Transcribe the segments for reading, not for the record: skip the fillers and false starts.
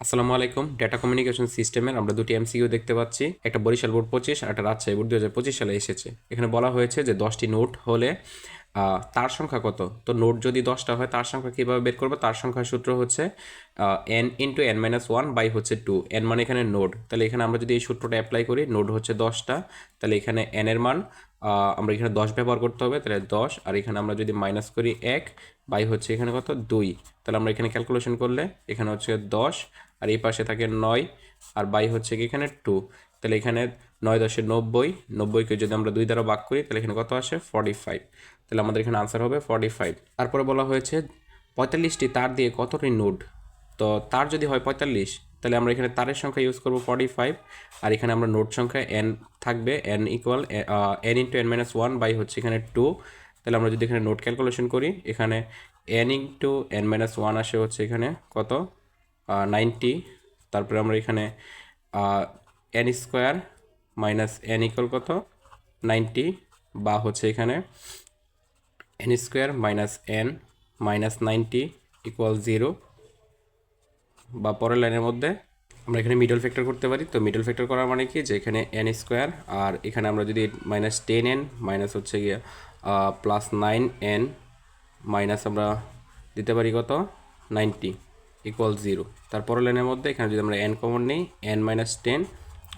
আসসালামু আলাইকুম। Data communication সিস্টেমের আমরা দুটি এমসিকিউ দেখতে পাচ্ছি, একটা বরিশাল বোর্ড 25 আর একটা রাজশাহী বোর্ড 2025 সালে এসেছে। এখানে বলা হয়েছে যে 10টি নোট হলে তার সংখ্যা কত। তো নোট যদি 10টা হয় তার সংখ্যা কীভাবে বের করবো? তার সংখ্যার সূত্র হচ্ছে n into n minus one by হচ্ছে 2। এন মানে এখানে নোড, তাহলে এখানে আমরা যদি এই সূত্রটা অ্যাপ্লাই করি, নোড হচ্ছে 10টা, তাহলে এখানে এন এর মান আমরা এখানে 10 ব্যবহার করতে হবে, তাহলে 10, আর এখানে আমরা যদি মাইনাস করি 1 বাই হচ্ছে এখানে কত 2, তাহলে আমরা এখানে ক্যালকুলেশন করলে এখানে হচ্ছে 10, আর এই পাশে থাকে 9, আর বাই হচ্ছে কি এখানে 2, তাহলে এখানে 9×10 = 90, 90কে যদি আমরা 2 দ্বারা ভাগ করি তাহলে এখানে কত আসে 45, তাহলে আমাদের এখানে আনসার হবে 45। তারপরে বলা হয়েছে 45টি তার দিয়ে কতটি নোড। তো তার যদি হয় 45, তাহলে আমরা এখানে তারের সংখ্যা ইউজ করবো 45, আর এখানে আমরা নোড সংখ্যা এন থাকবে, n equal n into n minus one by হচ্ছে এখানে 2, তাহলে আমরা যদি এখানে নোড ক্যালকুলেশন করি এখানে N into n minus one আসে হচ্ছে এখানে কত 90, তারপরে আমরা এখানে N square minus N equal কত 90, বা হচ্ছে এখানে N square minus N minus 90 equal 0, বা পরের লাইনের মধ্যে আমরা এখানে মিডল ফ্যাক্টর করতে পারি। তো মিডল ফ্যাক্টর করার মানে কি, যে এখানে এন স্কোয়ার আর এখানে আমরা যদি মাইনাস 10n মাইনাস হচ্ছে গিয়ে প্লাস 9n মাইনাস আমরা দিতে পারি কত 90 ইকুয়াল 0। তারপরের লাইনের মধ্যে এখানে যদি আমরা এন কমন নিই এন মাইনাস 10,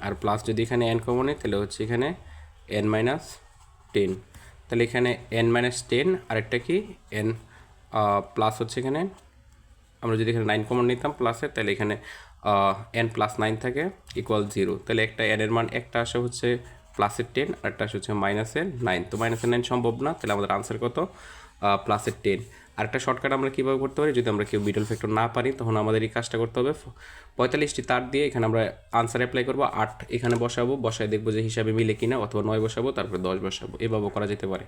আর প্লাস যদি এখানে এন কমন নিই তাহলে হচ্ছে এখানে এন মাইনাস 10, তাহলে এখানে এন মাইনাস 10 আরেকটা কি এন প্লাস হচ্ছে এখানে আমরা যদি এখানে 9 কমন নিতাম প্লাসের, তাহলে এখানে এন প্লাস 9 থাকে ইকুয়াল 0, তাহলে একটা এন এর মান একটা আসে হচ্ছে প্লাসের 10 আর একটা আসে হচ্ছে মাইনাসের 9। তো মাইনাসের 9 সম্ভব না, তাহলে আমাদের আনসার কত প্লাসের 10। আরেকটা শর্টকাট আমরা কীভাবে করতে পারি, যদি আমরা কেউ মিডল ফ্যাক্টর না পারি তখন আমাদের এই কাজটা করতে হবে। 45টি তার দিয়ে এখানে আমরা আনসার অ্যাপ্লাই করবো, 8 এখানে বসাবো, বসায় দেখবো যে হিসাবে মিলে কিনা, অথবা 9 বসাবো তারপরে 10 বসাবো, এভাবে করা যেতে পারে।